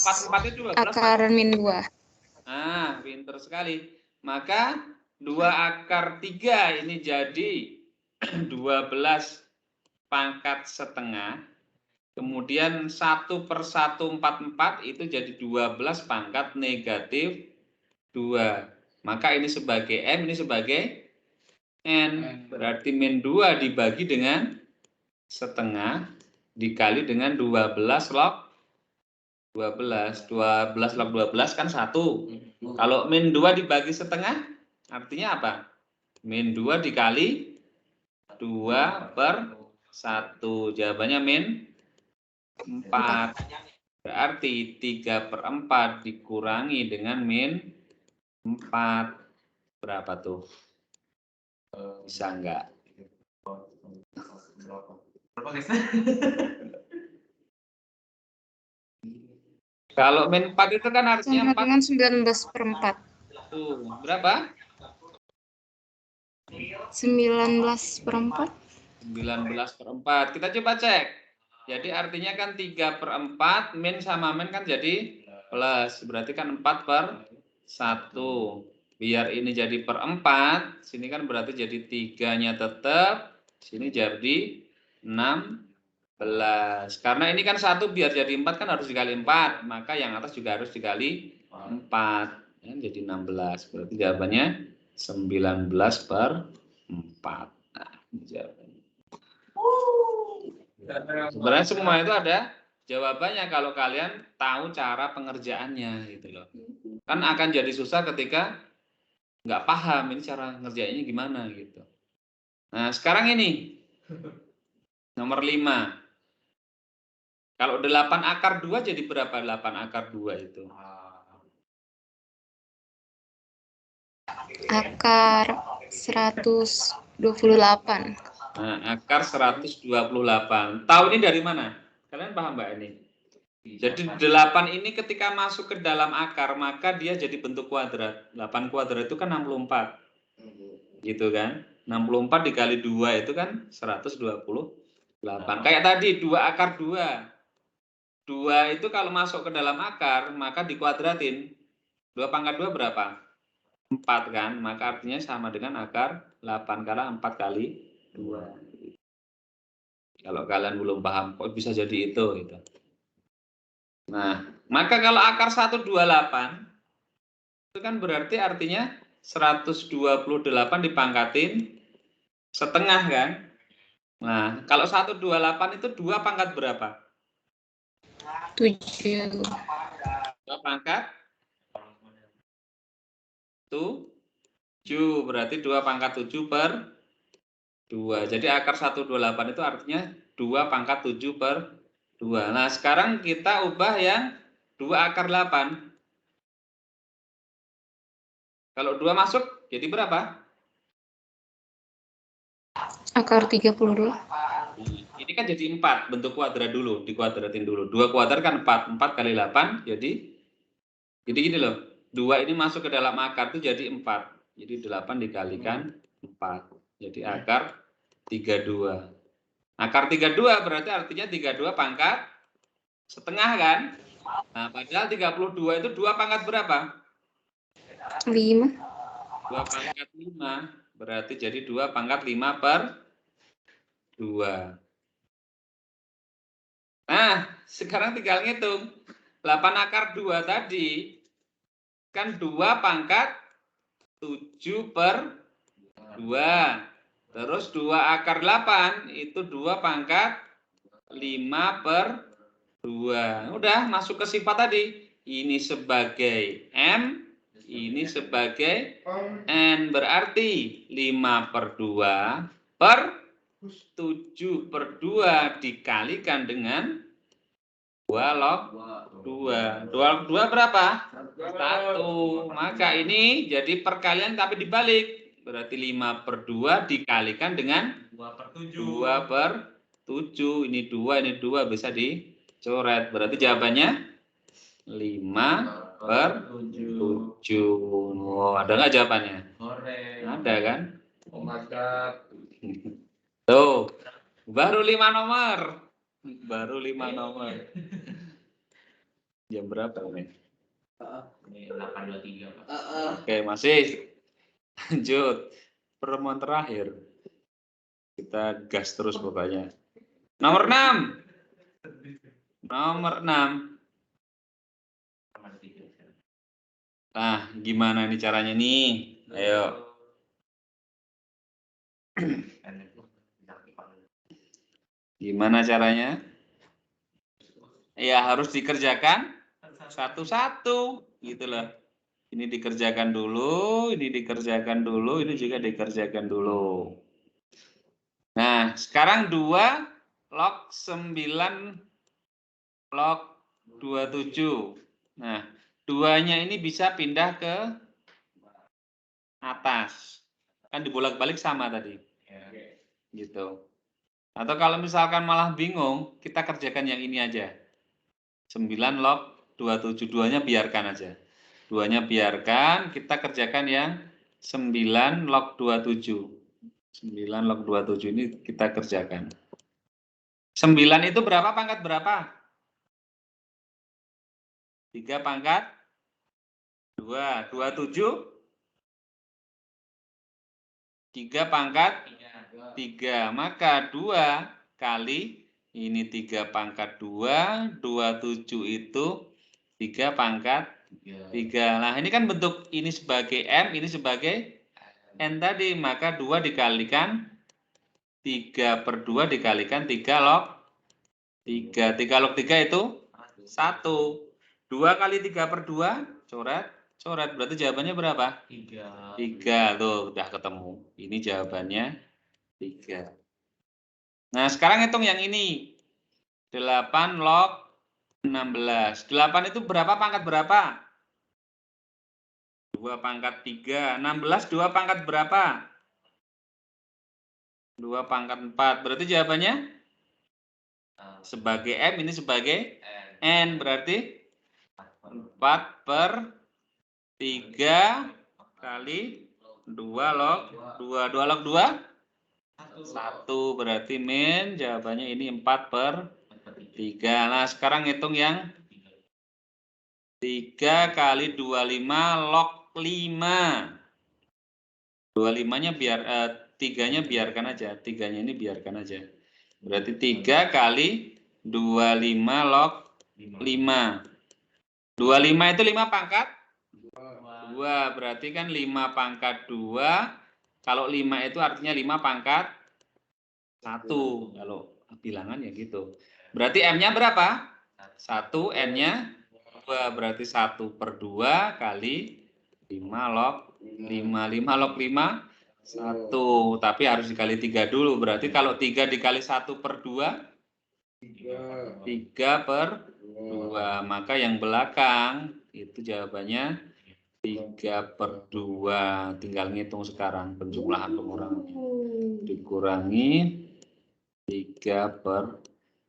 4/4 itu 12. akar min 2. Nah, pinter sekali. Maka 2 akar 3 ini jadi 12 pangkat setengah. Kemudian 1/144 itu jadi 12 pangkat negatif 2. Maka ini sebagai M, ini sebagai N. Berarti min 2 dibagi dengan setengah dikali dengan 12 log 12. 12 log 12 kan 1. Kalau min 2 dibagi setengah, artinya apa? Min 2 dikali 2/1. Jawabannya min 4. Berarti 3/4 dikurangi dengan min 4. Berapa tuh? Bisa enggak? Berapa guys? Kalau min 4 itu kan artinya Sama dengan 19/4. Tuh, berapa? 19/4. 19/4. Kita coba cek. Jadi artinya kan 3/4 min sama min kan jadi plus. Berarti kan 4/1. Biar ini jadi per 4, sini kan berarti jadi 3-nya tetap, sini jadi 16. Karena ini kan 1 biar jadi 4 kan harus dikali 4, maka yang atas juga harus dikali 4. Ya, jadi 16. Berarti jawabannya 19/4. Nah, ini jawabannya. Sebenarnya semua itu ada jawabannya kalau kalian tahu cara pengerjaannya gitu loh. Kan akan jadi susah ketika nggak paham ini cara ngerjainnya gimana gitu. Nah, sekarang ini nomor 5. Kalau 8/2 jadi berapa 8/2 itu? Akar 128. Nah, akar 128. Tahu ini dari mana? Kalian paham Mbak ini? Jadi 8 ini ketika masuk ke dalam akar maka dia jadi bentuk kuadrat. 8 kuadrat itu kan 64. Gitu kan? 64 dikali 2 itu kan 128. Kayak tadi 2 akar 2. 2 itu kalau masuk ke dalam akar maka dikuadratin. 2 pangkat 2 berapa? 4 kan? Maka artinya sama dengan akar 8 karena 4 kali 2. Kalau kalian belum paham kok bisa jadi itu gitu. Nah, maka kalau akar 128 itu kan berarti artinya 128 dipangkatin setengah kan? Nah, kalau 128 itu 2 pangkat berapa? 7. 2 pangkat 7, berarti 2 pangkat 7/2. Jadi akar 128 itu artinya 2 pangkat 7/2. Nah, sekarang kita ubah yang 2 akar 8. Kalau 2 masuk jadi berapa? Akar 32. Ini kan jadi 4, bentuk kuadrat dulu, dikuadratin dulu. 2 kuadrat kan 4, 4 kali 8 jadi gini loh. 2 ini masuk ke dalam akar itu jadi 4. Jadi 8 dikalikan 4. Jadi akar 32. Akar 32 berarti artinya 32 pangkat setengah kan? Nah, padahal 32 itu 2 pangkat berapa? 5. 2 pangkat 5. Berarti jadi 2 pangkat 5/2. Nah, sekarang tinggal ngitung. 8 akar 2 tadi kan 2 pangkat 7/2. Terus 2 akar 8 itu 2 pangkat 5/2. Udah masuk ke sifat tadi. Ini sebagai M, ini sebagai N. Berarti 5/2 per 7/2 dikalikan dengan 2 log 2. 2 log 2 berapa? 1. Maka ini jadi perkalian tapi dibalik. Berarti 5/2 dikalikan dengan 2/7. Ini 2, ini 2 bisa dicoret. Berarti jawabannya 5/7. Oh, ada nggak jawabannya? Ada kan? Tuh, baru 5 nomor. Baru 5 nomor. Jam berapa nih? 8.23 Pak. Oke, masih. Lanjut. Pertemuan terakhir. Kita gas terus pokoknya. Nomor 6. Nomor 6. Nah, gimana nih caranya nih? Ayo. Gimana caranya? Ya, harus dikerjakan satu-satu, gitu loh. Ini dikerjakan dulu, ini dikerjakan dulu, ini juga dikerjakan dulu. Nah, sekarang 2 log 9 log 27. Nah, 2-nya ini bisa pindah ke atas. Kan dibolak-balik sama tadi. Gitu. Atau kalau misalkan malah bingung, kita kerjakan yang ini aja. 9 log 27. 2-nya biarkan aja. 2-nya biarkan, kita kerjakan yang 9 log 27. 9 log 27 ini kita kerjakan. 9 itu berapa pangkat berapa? 3 pangkat 2. 27? 3 pangkat 3. Maka 2 kali ini 3 pangkat 2. 27 itu 3 pangkat 3. Nah, ini kan bentuk ini sebagai M, ini sebagai N tadi. Maka 2 dikalikan 3 per 2 dikalikan 3 log 3. 3 log 3 itu 1. 2 kali 3 per 2, coret. Coret, berarti jawabannya berapa? 3. Tuh, udah ketemu. Ini jawabannya 3. Nah, sekarang hitung yang ini. 8 log 16. 8 itu berapa pangkat berapa? 2 pangkat 3. 16 2 pangkat berapa? 2 pangkat 4. Berarti jawabannya? Sebagai M, ini sebagai N. Berarti 4 per 3 kali 2 log 2. 2 log 2? 1. Berarti min jawabannya ini 4 per 3. Nah, sekarang hitung yang 3 kali 25 log 5. 25-nya biar 3-nya biarkan aja. 3-nya ini biarkan aja. Berarti 3 kali 25 log 5. 25 itu 5 pangkat 2. Berarti kan 5 pangkat 2. Kalau 5 itu artinya 5 pangkat 1. Kalau bilangan ya gitu. Berarti M-nya berapa? 1, N-nya 2. Berarti 1 per 2 kali 5 log 5. 5 log 5, 1. Tapi harus dikali 3 dulu. Berarti kalau 3 dikali 1 per 2, 3 per 2. Maka yang belakang itu jawabannya 3 per 2. Tinggal ngitung sekarang penjumlahan pengurangan. Dikurangi 3 per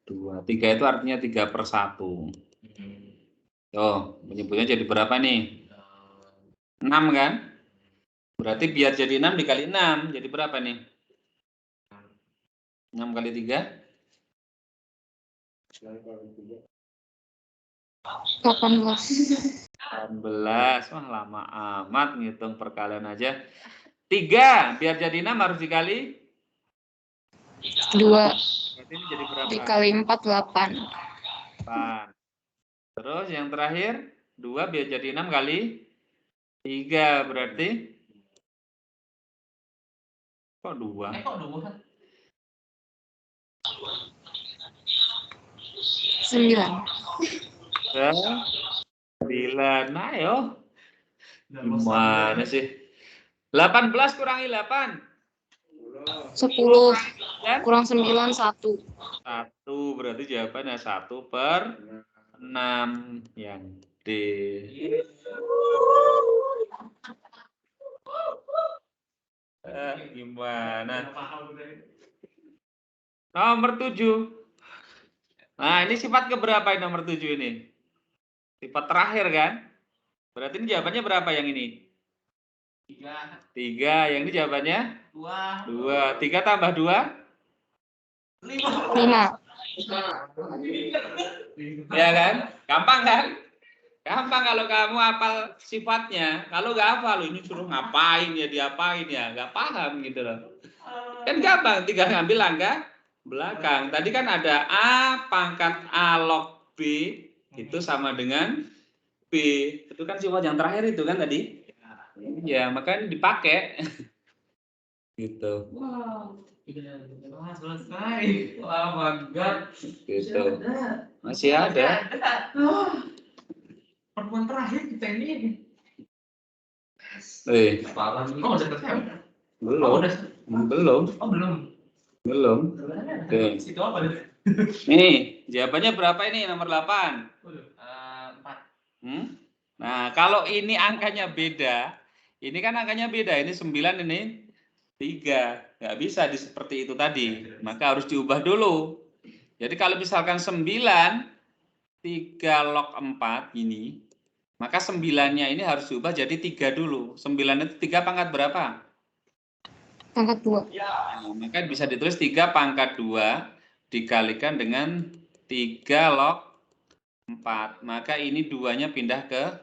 2. 3 itu artinya 3 per 1. Tuh, menyebutnya jadi berapa nih? 6 kan? Berarti biar jadi 6 dikali 6. Jadi berapa nih? 6 kali 3? 18. 18. Wah, lama amat ngitung perkalian aja. 3 biar jadi 6 harus dikali 2 berarti ini jadi berapa? dikali 4, 8. 8. Terus yang terakhir 2 biar jadi 6 kali 3 berarti kok 2? 9. 9. Ayo. Gimana sih? 18 kurangi 8. 10 Dan kurang 9, 1. 1 berarti jawabannya 1 per 6 yang D. Gimana? Nomor 7. Nah, ini sifat keberapa ini nomor 7 ini? Sifat terakhir kan? Berarti ini jawabannya berapa yang ini? 3. Yang ini jawabannya? 2. 3 tambah 2? 5. Ya kan? Gampang kan? Gampang kalau kamu hafal sifatnya. Kalau nggak hafal, ini suruh ngapain ya, diapain ya, nggak paham gitu loh. Kan gampang, tinggal ngambil angka belakang. Tadi kan ada A pangkat A log B itu sama dengan B. Itu kan sifat yang terakhir itu kan tadi. Ya, makanya dipakai. Gitu. Wow, udah selesai. Wah, bangga. Gitu. Masih ada. Pertemuan terakhir kita ini. Belum. Oh, udah selesai. Belum. Oh, belum. Belum. Oke. Itu apa? Nih, jawabannya berapa ini nomor 8? 4. Nah, kalau ini angkanya beda, ini kan angkanya beda, ini 9, ini 3. Nggak bisa seperti itu tadi, maka harus diubah dulu. Jadi kalau misalkan 9, 3 log 4 ini, maka 9-nya ini harus diubah jadi 3 dulu. 9 itu 3 pangkat berapa? Pangkat 2. Nah, maka bisa ditulis 3 pangkat 2 dikalikan dengan 3 log 4. Maka ini 2-nya pindah ke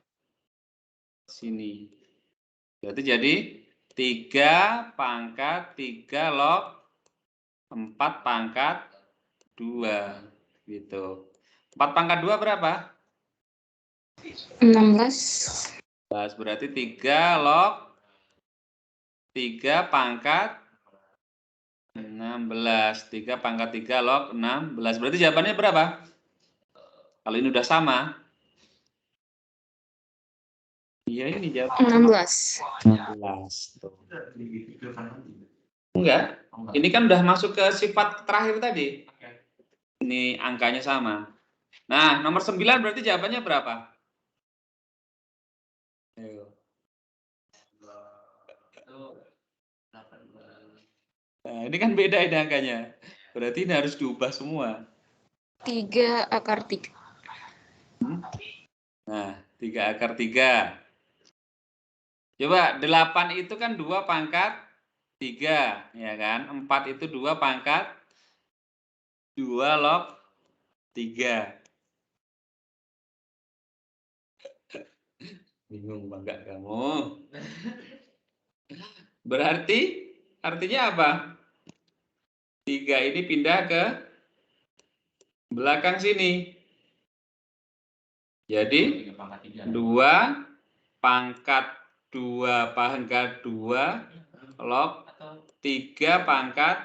sini. Berarti jadi 3 pangkat 3 log 4 pangkat 2. Gitu. 4 pangkat 2 berapa? 16. Berarti 3 log 3 pangkat 16. 3 pangkat 3 log 16. Berarti jawabannya berapa? Kalau ini udah sama. Iya, ini jawab 16. 16. Tuh. Enggak. Ini kan udah masuk ke sifat terakhir tadi. Ini angkanya sama. Nah, nomor 9 berarti jawabannya berapa? Ayo. Nah, ini kan beda ini angkanya. Berarti ini harus diubah semua. 3 akar 3. Nah, 3 akar 3. Coba 8 itu kan 2 pangkat 3, ya kan? 4 itu 2 pangkat 2 log 3. Bingung bangga kamu. Berarti artinya apa? 3 ini pindah ke belakang sini. Jadi 2 pangkat 2 pangkat 2 log 3 pangkat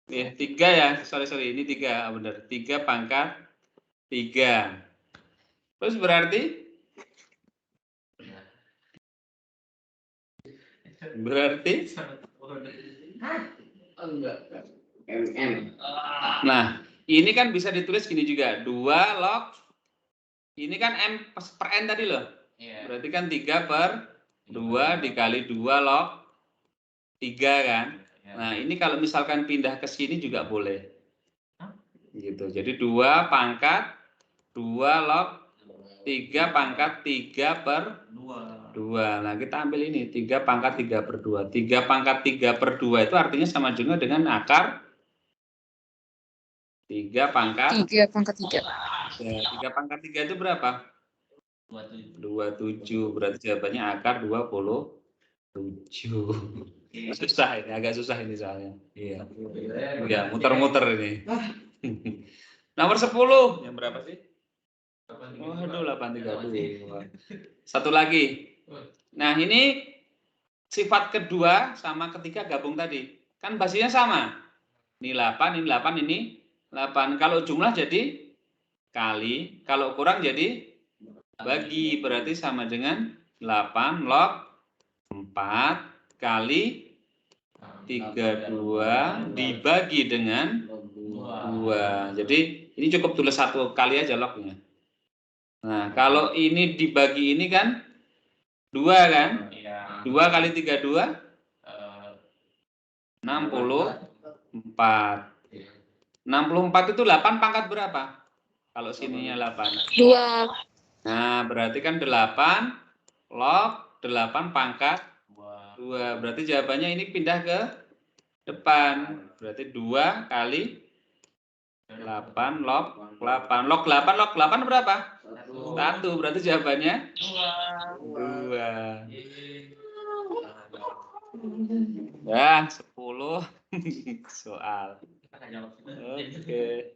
3 ya, sorry ini 3 benar, 3 pangkat 3. Terus berarti nah, ini kan bisa ditulis gini juga, 2 log ini kan M per N tadi loh. Berarti kan 3 per 2 dikali 2 log 3 kan. Nah, ini kalau misalkan pindah ke sini juga boleh. Gitu. Jadi 2 pangkat 2 log 3 pangkat 3 per 2. Nah, kita ambil ini 3 pangkat 3 per 2. 3 pangkat 3 per 2 itu artinya sama juga dengan akar 3 pangkat 3 pangkat 3. Ya, 3 pangkat 3 itu berapa? 27. Berarti jawabannya akar 27. Susah ini, agak susah ini soalnya. Iya. Ya, muter-muter ini. Nomor 10. Yang berapa sih? Waduh, 832. Satu lagi. Nah, ini sifat kedua sama ketiga gabung tadi. Kan basisnya sama. Ini 8, ini 8, ini 8. Kalau jumlah jadi kali, kalau kurang jadi bagi. Berarti sama dengan 8 log 4 kali 32 dibagi dengan 2. Jadi ini cukup tulis 1 kali aja lognya. Nah, kalau ini dibagi ini kan 2 kan? 2 kali 32 64. 64 itu 8 pangkat berapa? Kalau sininya 8. 2. Nah, berarti kan 8 log 8 pangkat 2. Berarti jawabannya ini pindah ke depan. Berarti 2 kali 8 log 8. Log 8 berapa? 1. Berarti jawabannya 2. Ya, 10. soal. Oke.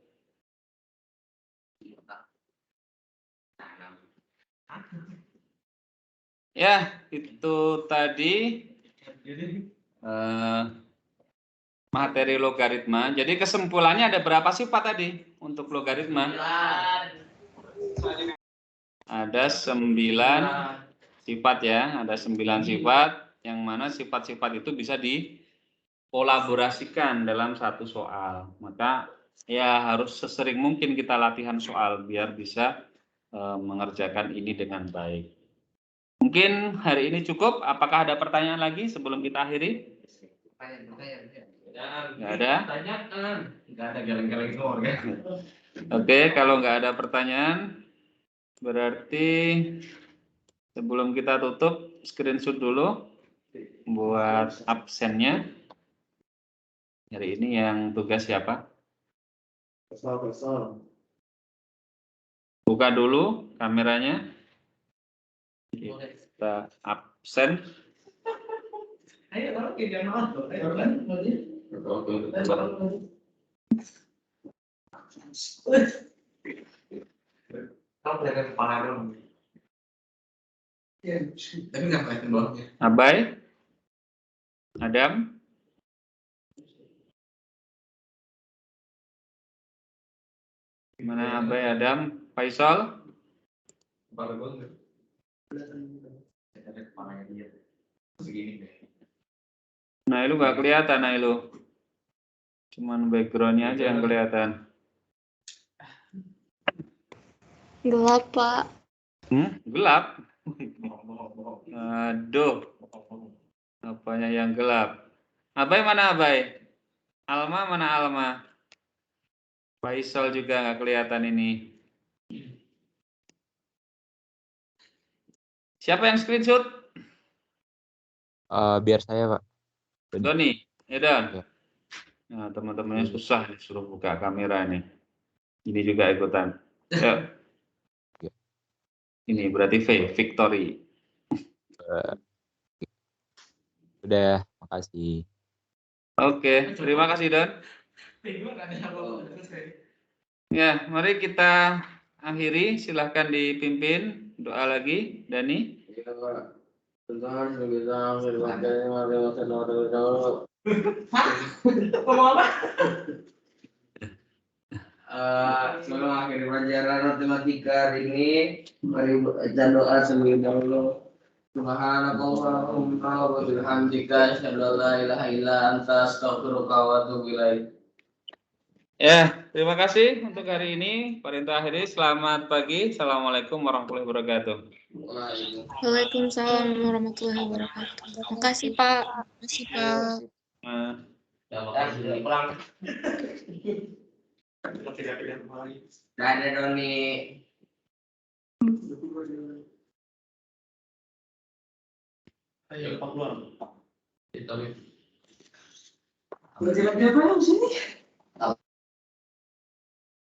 Ya, itu tadi materi logaritma. Jadi kesimpulannya ada berapa sifat tadi untuk logaritma? Ada 9 sifat ya, ada 9 sifat yang mana sifat-sifat itu bisa dikolaborasikan dalam satu soal. Maka ya harus sesering mungkin kita latihan soal biar bisa mengerjakan ini dengan baik. Mungkin hari ini cukup. Apakah ada pertanyaan lagi sebelum kita akhiri? Nggak ada? Nggak ada geleng-geleng keluarga. Oke, kalau nggak ada pertanyaan, berarti sebelum kita tutup, screenshot dulu buat absennya. Hari ini yang tugas siapa? Buka dulu kameranya. Kita absen. Ayo, baru kita nonton. Ayo, tapi nggak kelihatan bawahnya. Abai, Adam, mana Abai, Adam, Faisal? Kepala gue nggak. Ada kepalanya dia. Segini deh. Nah, itu nggak kelihatan, nah itu. Cuman backgroundnya aja yang kelihatan. Gelap, Pak. Gelap. Aduh, apanya yang gelap? Abai mana Abai? Alma mana Alma? Faisal juga nggak kelihatan ini. Siapa yang screenshot? Biar saya, Pak. Doni, ya Don. Ya. Nah, teman-temannya susah disuruh buka kamera nih. Ini juga ikutan. Yuk. Ya. Ini berarti Victory. Udah, makasih. Oke, terima kasih Don. Ya, mari kita akhiri. Silahkan dipimpin doa lagi, Dani. Sebelum akhir pelajaran matematika hari ini, mari baca doa sebelum dahulu. Subhanakallahumma wa bihamdika asyhadu an la ilaha illa anta astaghfiruka wa atubu ilaik. Ya, terima kasih untuk hari ini. Perintah akhiri, selamat pagi. Assalamualaikum warahmatullahi wabarakatuh. Waalaikumsalam warahmatullahi wabarakatuh. Makasih, Pak. Makasih, Pak. Pulang. Ada Doni. Ayo, Pak keluar. Kita lihat. Berarti lagi apa di sini?